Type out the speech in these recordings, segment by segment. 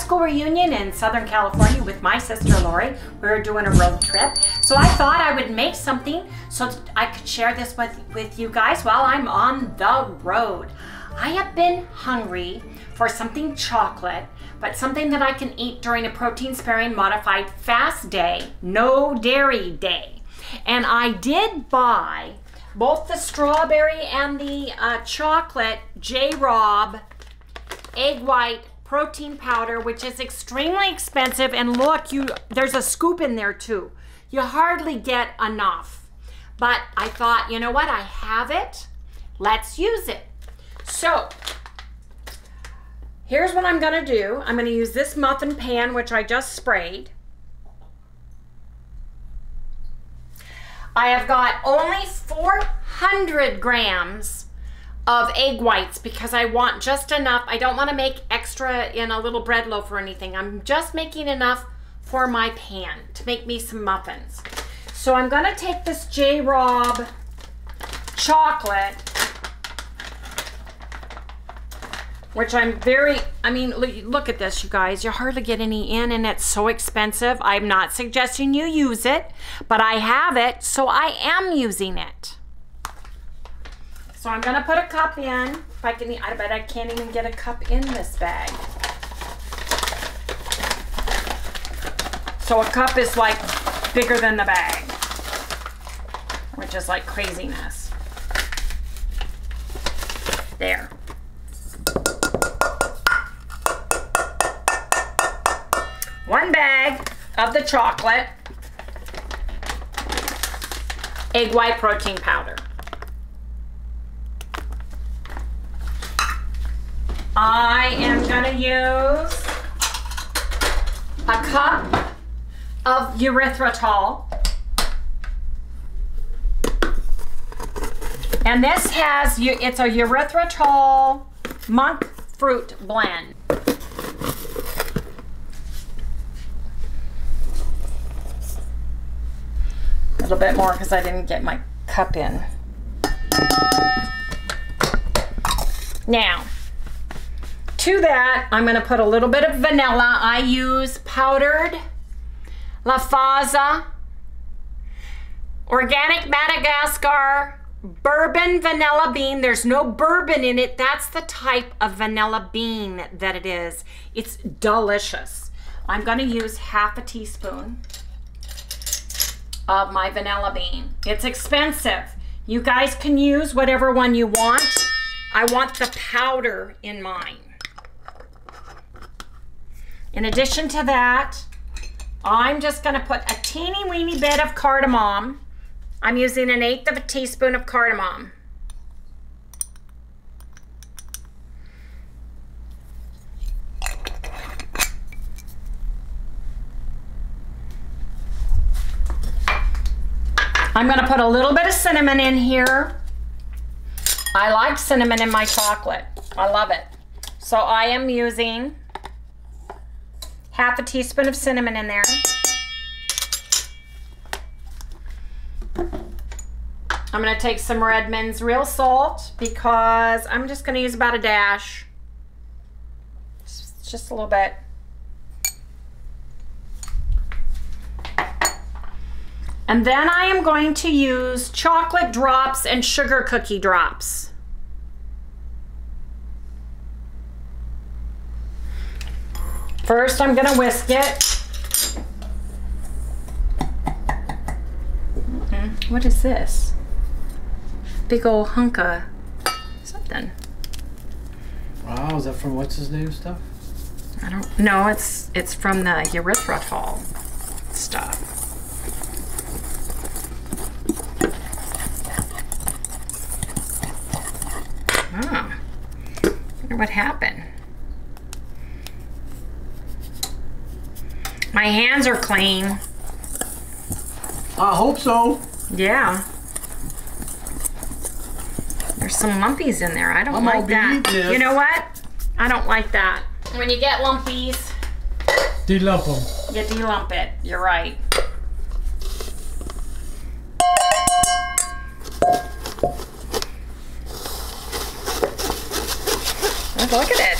school reunion in Southern California with my sister Lori. We were doing a road trip. So I thought I would make something so I could share this with you guys while I'm on the road. I have been hungry for something chocolate, but something that I can eat during a protein sparing modified fast day, no dairy day. And I did buy both the strawberry and the chocolate J-Rob egg white protein powder, which is extremely expensive. And look, there's a scoop in there too. You hardly get enough. But I thought, you know what? I have it. Let's use it. So here's what I'm gonna do. I'm gonna use this muffin pan, which I just sprayed. I have got only 400 grams of egg whites because I want just enough. I don't want to make extra in a little bread loaf or anything. I'm just making enough for my pan to make me some muffins. So I'm going to take this J-Rob chocolate, which I mean, look at this, you guys. You hardly get any in, and it's so expensive. I'm not suggesting you use it, but I have it, so I am using it. So I'm gonna put a cup in. If I can, I bet I can't even get a cup in this bag. So a cup is like bigger than the bag, which is like craziness. There. One bag of the chocolate egg white protein powder. I am gonna use a cup of erythritol. And this has, it's a erythritol monk fruit blend. A little bit more because I didn't get my cup in. Now, to that, I'm going to put a little bit of vanilla. I use powdered Lafasa, organic Madagascar, bourbon vanilla bean. There's no bourbon in it. That's the type of vanilla bean that it is. It's delicious. I'm going to use half a teaspoon of my vanilla bean. It's expensive. You guys can use whatever one you want. I want the powder in mine. In addition to that, I'm just gonna put a teeny weeny bit of cardamom. I'm using 1/8 of a teaspoon of cardamom. I'm gonna put a little bit of cinnamon in here. I like cinnamon in my chocolate. I love it. So I am using half a teaspoon of cinnamon in there. I'm gonna take some Redmond's real salt because I'm just gonna use about a dash. Just a little bit. And then I am going to use chocolate drops and sugar cookie drops. First, I'm gonna whisk it. What is this? Big old hunk of something. Wow, is that from what's his name stuff? I don't know. It's from the erythritol stuff. Oh, I wonder what happened. My hands are clean. I hope so. Yeah. There's some lumpies in there. I don't like that. You know what? I don't like that. When you get lumpies, de-lump them. You de-lump it. You're right. Look at it.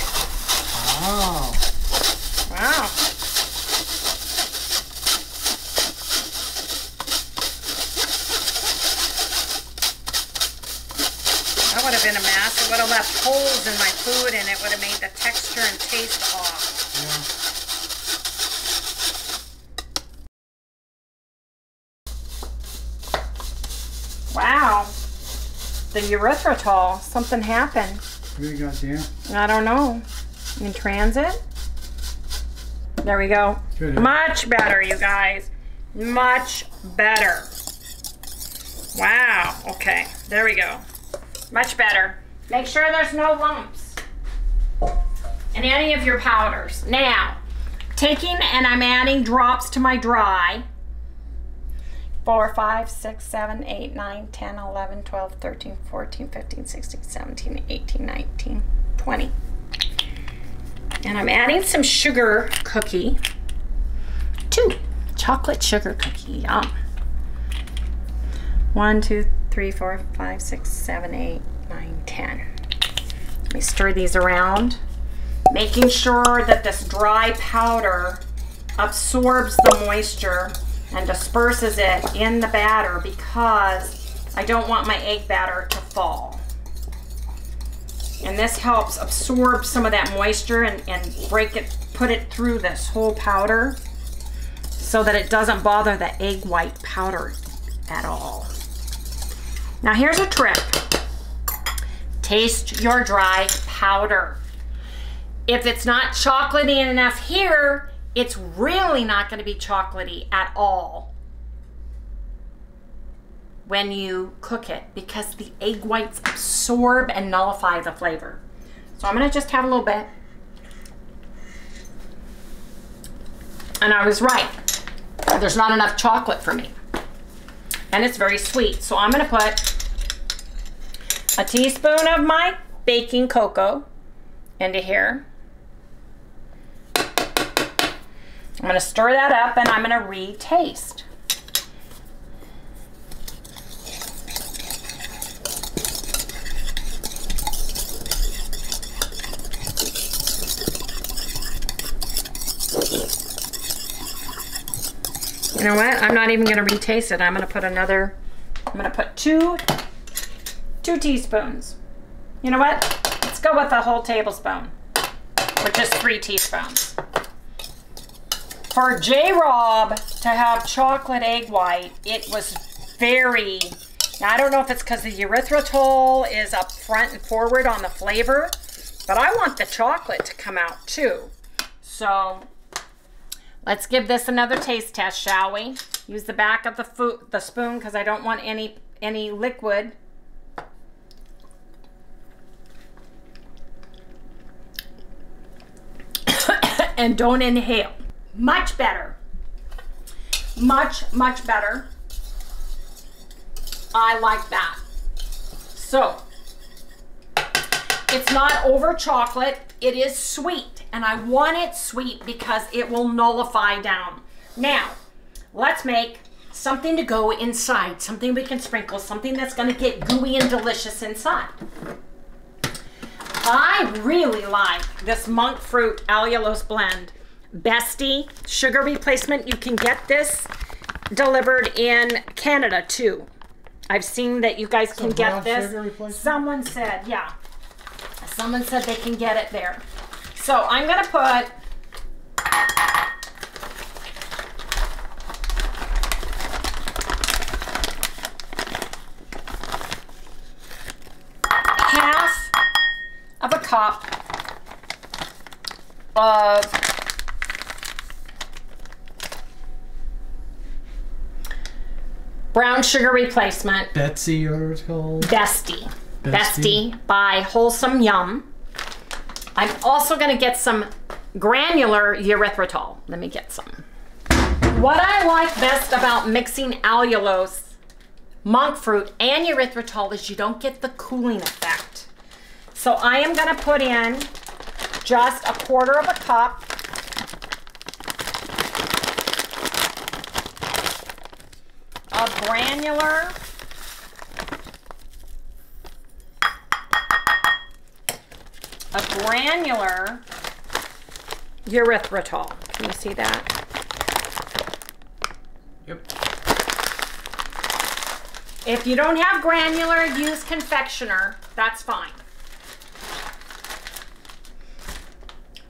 Wow. Wow. been a mess. It would have left holes in my food and it would have made the texture and taste off. Yeah. Wow. The erythritol, something happened. Really got damn. I don't know. In transit? There we go. Good. Much better, you guys. Much better. Wow. Okay. There we go. Much better. Make sure there's no lumps in any of your powders. Now, taking and I'm adding drops to my dry. 4, 5, 6, 7, 8, 9, 10, 11, 12, 13, 14, 15, 16, 17, 18, 19, 20. And I'm adding some sugar cookie. 2. Chocolate sugar cookie. Yum. 1, 2, 3, 4, 5, 6, 7, 8, 9, 10. Let me stir these around, making sure that this dry powder absorbs the moisture and disperses it in the batter because I don't want my egg batter to fall. And this helps absorb some of that moisture and break it, put it through this whole powder so that it doesn't bother the egg white powder at all. Now here's a trick. Taste your dry powder. If it's not chocolatey enough here, it's really not going to be chocolatey at all when you cook it because the egg whites absorb and nullify the flavor. So I'm going to just have a little bit. And I was right. There's not enough chocolate for me. And it's very sweet. So I'm going to put a teaspoon of my baking cocoa into here. I'm going to stir that up and I'm going to re-taste. You know what? I'm not even going to re-taste it. I'm going to put another, I'm going to put two teaspoons. You know what? Let's go with a whole tablespoon, or just 3 teaspoons. For J-Rob to have chocolate egg white, it was very, now I don't know if it's because the erythritol is up front and forward on the flavor, but I want the chocolate to come out too. So let's give this another taste test, shall we? Use the back of the spoon because I don't want any liquid. And don't inhale. Much better. Much, much better. I like that. So, it's not over chocolate. It is sweet. And I want it sweet because it will nullify down. Now, let's make something to go inside. Something we can sprinkle. Something that's going to get gooey and delicious inside. I really like this monk fruit allulose blend. Bestie sugar replacement. You can get this delivered in Canada too. I've seen that you guys can get this. Someone said, yeah. Someone said they can get it there. So I'm going to put half of a cup of brown sugar replacement. Betsy, or it's called? Bestie. Bestie by Wholesome Yum. I'm also going to get some granular erythritol. Let me get some. What I like best about mixing allulose, monk fruit, and erythritol is you don't get the cooling effect. So I am going to put in just 1/4 of a cup of granular erythritol. Can you see that? Yep. If you don't have granular, use confectioner. That's fine.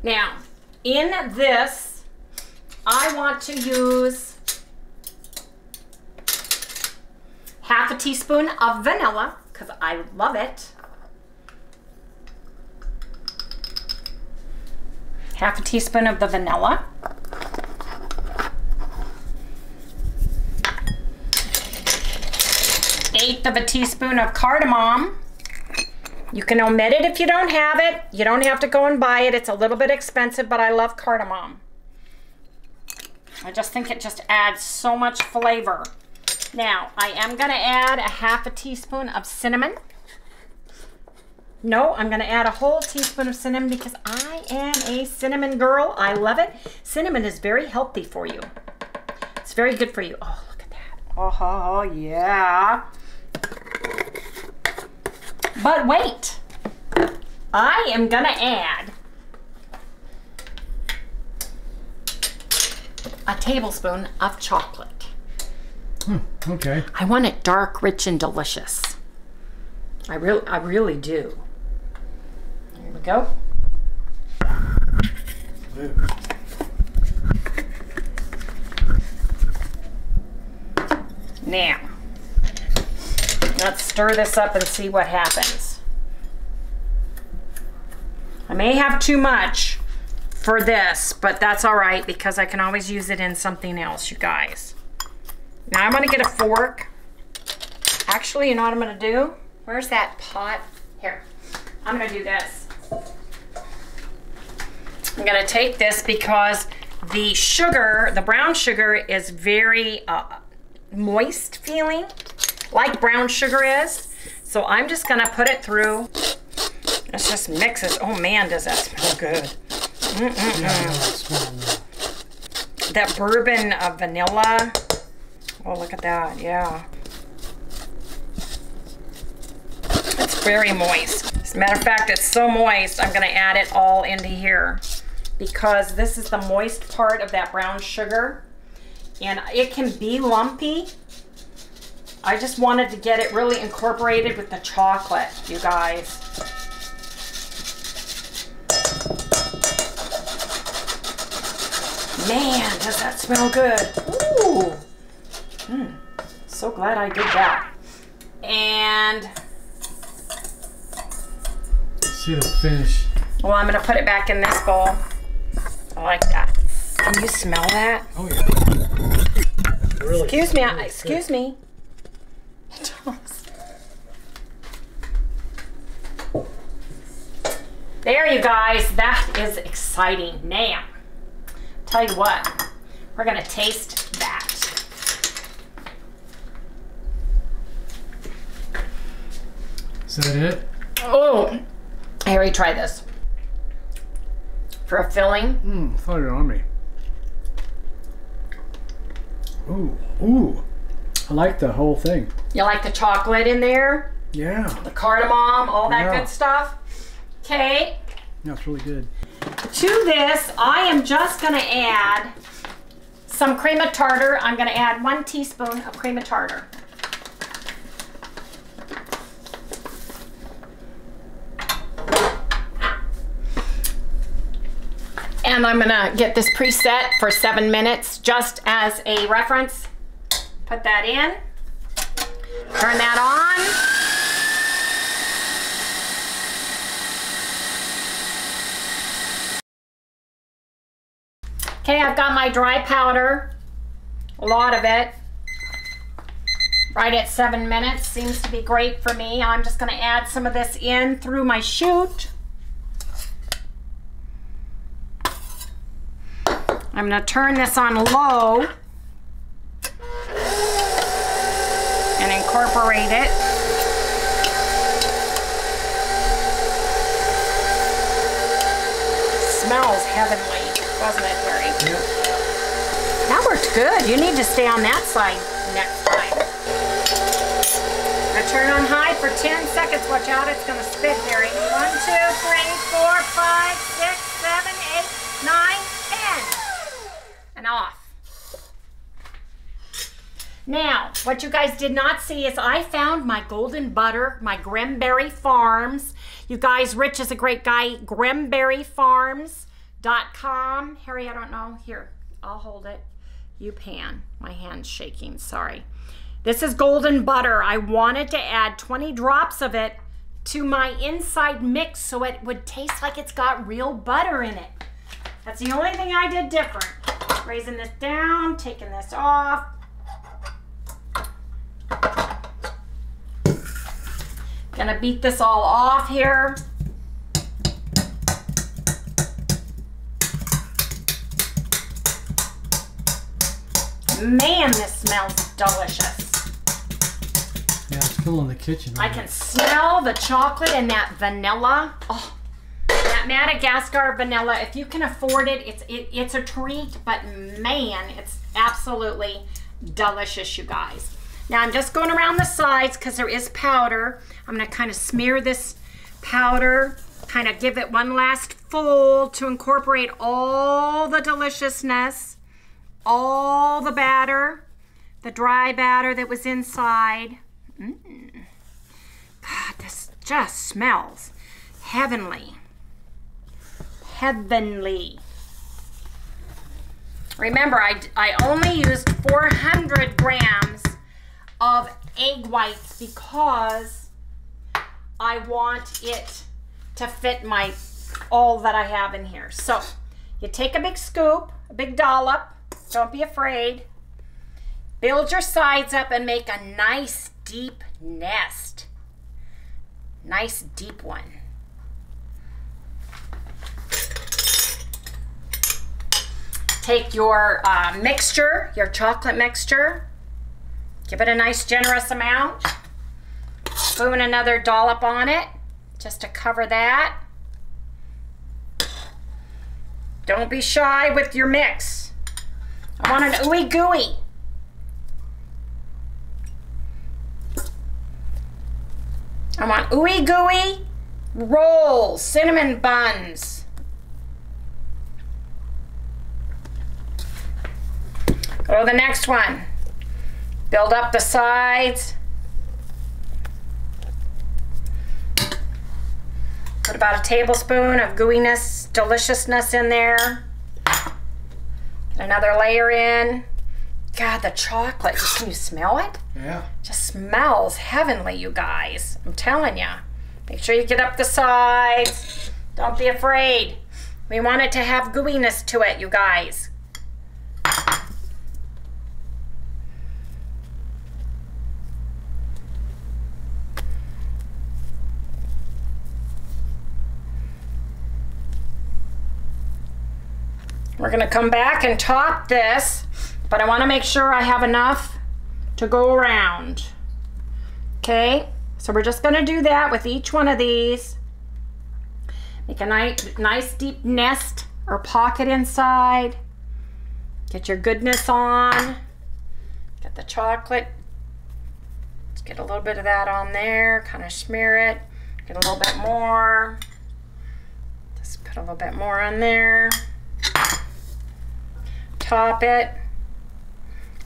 Now, in this, I want to use half a teaspoon of vanilla because I love it. Half a teaspoon of the vanilla. Eighth of a teaspoon of cardamom. You can omit it if you don't have it. You don't have to go and buy it. It's a little bit expensive, but I love cardamom. I just think it just adds so much flavor. Now, I am gonna add a half a teaspoon of cinnamon. No, I'm gonna add a whole teaspoon of cinnamon because I am a cinnamon girl. I love it. Cinnamon is very healthy for you. It's very good for you. Oh, look at that. Oh, yeah. But wait, I am gonna add a tablespoon of chocolate. Okay. I want it dark, rich, and delicious. I really do. Here we go. Now, let's stir this up and see what happens. I may have too much for this, but that's all right because I can always use it in something else, you guys. Now I'm gonna get a fork. Actually, you know what I'm gonna do? Where's that pot? Here, I'm gonna do this. I'm gonna take this because the sugar, the brown sugar is very moist feeling, like brown sugar is. So I'm just gonna put it through. Let's just mix it. Oh man, does that smell good. That bourbon of vanilla. Oh, look at that, yeah. It's very moist. As a matter of fact, it's so moist, I'm gonna add it all into here because this is the moist part of that brown sugar and it can be lumpy. I just wanted to get it really incorporated with the chocolate, you guys. Man, does that smell good. Ooh. So glad I did that. And see the finish. Well, I'm gonna put it back in this bowl. I like that. Can you smell that? Oh yeah. Really, excuse me, really excuse me. It does. There you guys, that is exciting. Now, tell you what, we're gonna taste that. Is that it? Oh, I already tried this. For a filling. Thought you were on me. Ooh, ooh. I like the whole thing. You like the chocolate in there? Yeah. The cardamom, all that good stuff. Okay. That's really good. To this, I am just gonna add some cream of tartar. I'm gonna add 1 teaspoon of cream of tartar. And I'm gonna get this preset for 7 minutes just as a reference. Put that in, turn that on. Okay, I've got my dry powder, a lot of it, right at 7 minutes. Seems to be great for me. I'm just gonna add some of this in through my chute. I'm gonna turn this on low and incorporate it. Smells heavenly, doesn't it, Terry? Yeah. That worked good. You need to stay on that side next time. Now turn on high for 10 seconds. Watch out, it's gonna spit, Terry. 1, 2, 3, 4, 5, 6, 7, 8, 9, 10. And off. Now, what you guys did not see is I found my golden butter, my Grimberry Farms. You guys, Rich is a great guy, grimberryfarms.com. Harry, I don't know. Here, I'll hold it. You pan. My hand's shaking, sorry. This is golden butter. I wanted to add 20 drops of it to my inside mix so it would taste like it's got real butter in it. That's the only thing I did different. Raising this down, taking this off. Gonna beat this all off here. Man, this smells delicious. Yeah, it's still in the kitchen. I can smell the chocolate and that vanilla. Oh, that Madagascar vanilla. If you can afford it, it's a treat, but man, it's absolutely delicious, you guys. Now I'm just going around the sides because there is powder. I'm gonna kind of smear this powder, kind of give it one last fold to incorporate all the deliciousness, all the batter, the dry batter that was inside. God, this just smells heavenly. Heavenly. Remember, I only used 400 grams of egg whites because I want it to fit all that I have in here. So you take a big scoop, a big dollop, don't be afraid. Build your sides up and make a nice deep nest. Nice deep one. Take your mixture, your chocolate mixture. Give it a nice generous amount. Spoon another dollop on it just to cover that. Don't be shy with your mix. I want an ooey gooey. I want ooey gooey rolls, cinnamon buns. Go to the next one. Build up the sides. Put about a tablespoon of gooiness, deliciousness in there. Get another layer in. God, the chocolate, can you smell it? Yeah. Just smells heavenly, you guys. I'm telling you. Make sure you get up the sides. Don't be afraid. We want it to have gooiness to it, you guys. We're gonna come back and top this, but I wanna make sure I have enough to go around. Okay, so we're just gonna do that with each one of these. Make a nice deep nest or pocket inside. Get your goodness on. Get the chocolate. Let's get a little bit of that on there, kind of smear it. Get a little bit more. Just put a little bit more on there. Top it.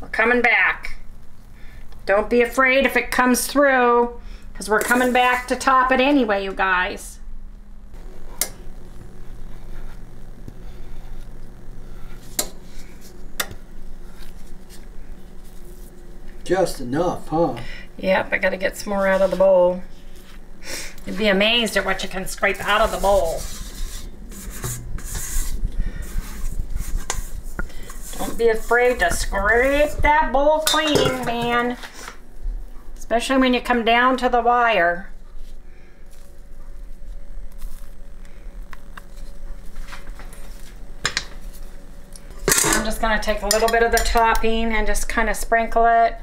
We're coming back. Don't be afraid if it comes through, because we're coming back to top it anyway, you guys. Just enough, huh? Yep, I gotta get some more out of the bowl. You'd be amazed at what you can scrape out of the bowl. Don't be afraid to scrape that bowl clean, man. Especially when you come down to the wire. I'm just gonna take a little bit of the topping and just kind of sprinkle it.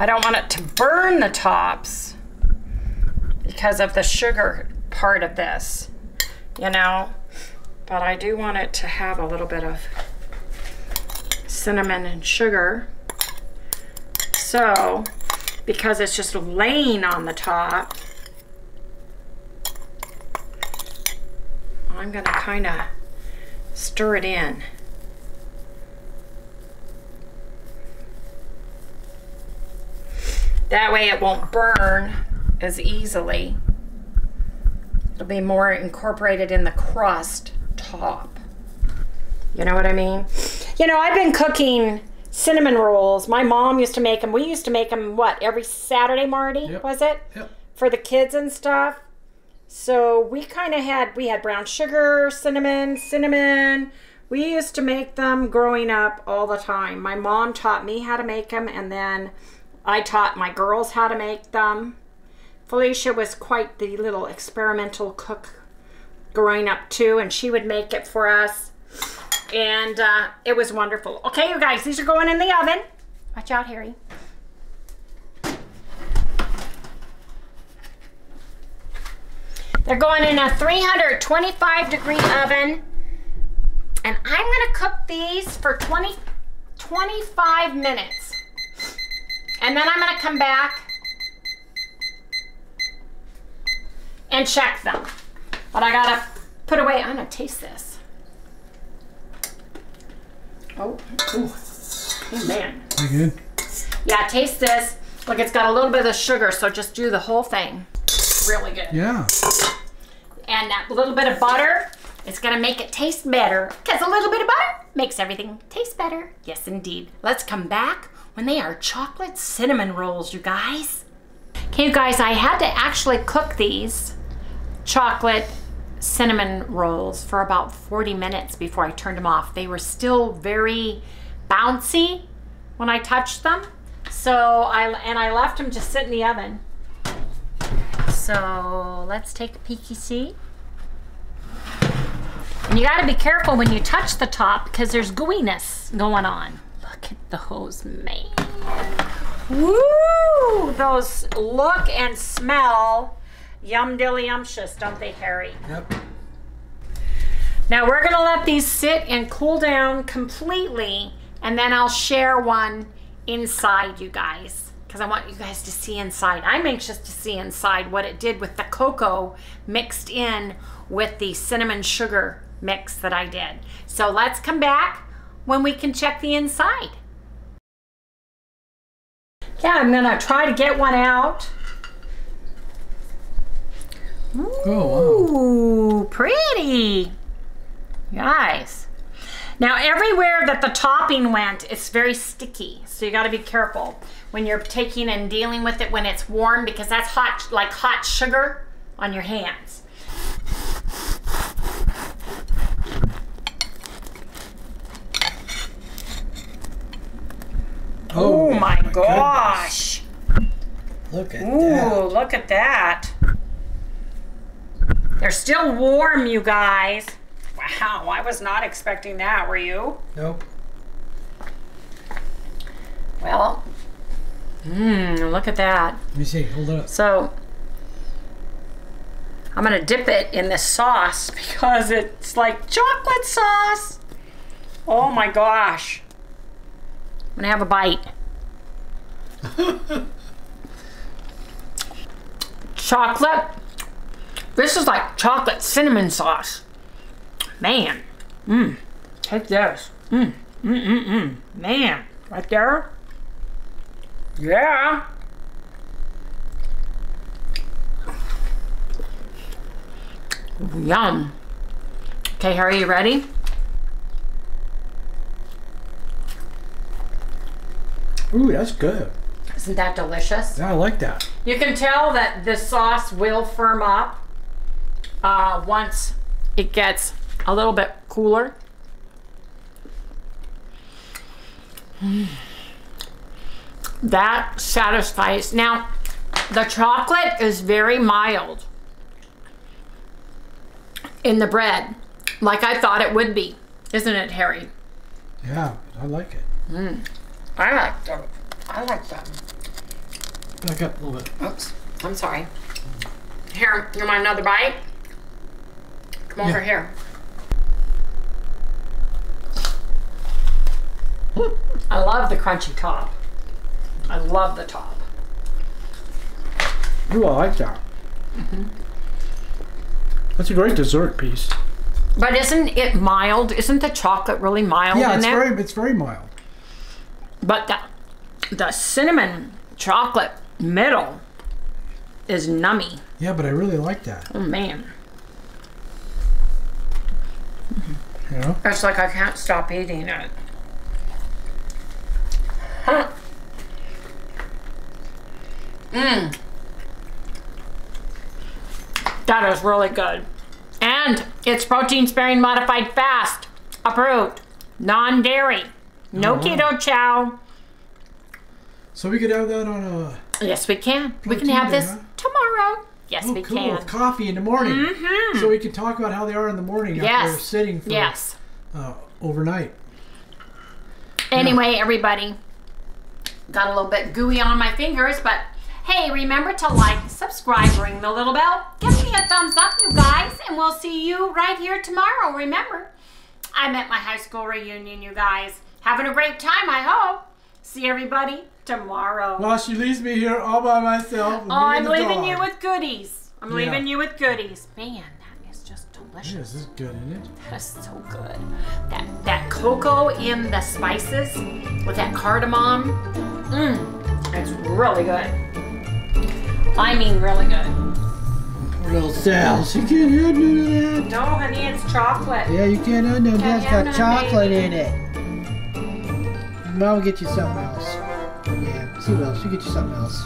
I don't want it to burn the tops because of the sugar part of this, you know, but I do want it to have a little bit of cinnamon and sugar. So, because it's just laying on the top, I'm gonna kind of stir it in. That way it won't burn as easily. It'll be more incorporated in the crust top. You know what I mean? You know, I've been cooking cinnamon rolls. My mom used to make them. We used to make them, what, every Saturday, Marty? Yep. Was it? Yep. For the kids and stuff. So we kind of had, we had brown sugar, cinnamon. We used to make them growing up all the time. My mom taught me how to make them, and then I taught my girls how to make them. Felicia was quite the little experimental cook growing up too, and she would make it for us. And it was wonderful. Okay, you guys, these are going in the oven. Watch out, Harry. They're going in a 325-degree oven. And I'm gonna cook these for 25 minutes. And then I'm gonna come back and check them. But I gotta put away, I'm gonna taste this. Oh, ooh. Oh man. Pretty good. Yeah, taste this. Look, it's got a little bit of sugar, so just do the whole thing. Really good. Yeah. And that little bit of butter, it's gonna make it taste better, because a little bit of butter makes everything taste better. Yes, indeed. Let's come back when they are chocolate cinnamon rolls, you guys. Okay, you guys, I had to actually cook these chocolate cinnamon rolls for about 40 minutes before I turned them off. They were still very bouncy when I touched them. So I left them just sit in the oven. So let's take a peeky see. And you gotta be careful when you touch the top because there's gooiness going on. Look at those, man. Woo! Those look and smell yum dilly yumptious, don't they, Harry? Yep. Now we're gonna let these sit and cool down completely, and then I'll share one inside, you guys, because I want you guys to see inside. I'm anxious to see inside what it did with the cocoa mixed in with the cinnamon sugar mix that I did. So let's come back when we can check the inside. Yeah, I'm gonna try to get one out. Ooh, oh, wow. Pretty. Guys. Now everywhere that the topping went, it's very sticky. So you gotta be careful when you're taking and dealing with it when it's warm, because that's hot, like hot sugar on your hands. Oh my gosh. Look at that. Ooh, look at that. They're still warm, you guys. Wow, I was not expecting that, were you? Nope. Well, look at that. Let me see, hold it up. So, I'm gonna dip it in this sauce because it's like chocolate sauce. Oh my gosh. I'm gonna have a bite. Chocolate. This is like chocolate cinnamon sauce. Man. Take this. Man. Right there. Yeah. Yum. Okay, Harry, you ready? Ooh, that's good. Isn't that delicious? Yeah, I like that. You can tell that the sauce will firm up once it gets a little bit cooler. That satisfies. Now, the chocolate is very mild in the bread, like I thought it would be. Isn't it, Harry? Yeah, I like it. I like them. I like them. Back up a little bit. Oops, I'm sorry. Here, you want another bite? Come over here. I love the crunchy top. I love the top. Ooh, I like that. That's a great dessert piece. But isn't it mild? Isn't the chocolate really mild in there? Yeah, it's very mild. But the cinnamon chocolate middle is nummy. Yeah, but I really like that. Oh, man. You know? It's like I can't stop eating it. Huh. Mmm. That is really good. And it's protein sparing modified fast. Approved. Non-dairy. No keto chow. So we could have that on a... Yes, we can. We can have this tomorrow. Yes, we cool. can. With coffee in the morning. So we can talk about how they are in the morning after sitting for overnight. Anyway, everybody. Got a little bit gooey on my fingers, but hey, remember to like, subscribe, ring the little bell. Give me a thumbs up, you guys, and we'll see you right here tomorrow. Remember, I'm at my high school reunion, you guys. Having a great time, I hope. See everybody tomorrow. Well, she leaves me here all by myself. Oh, I'm leaving you with goodies. I'm leaving you with goodies. Man, that is just delicious. This is good, isn't it? That is so good. That cocoa in the spices with that cardamom. It's really good. I mean really good. Poor little Sal. She can't have none of that. No, honey, it's chocolate. Yeah, you can't have none. That's got chocolate in it. Mom will get you something else. Yeah, she will. She'll get you something else.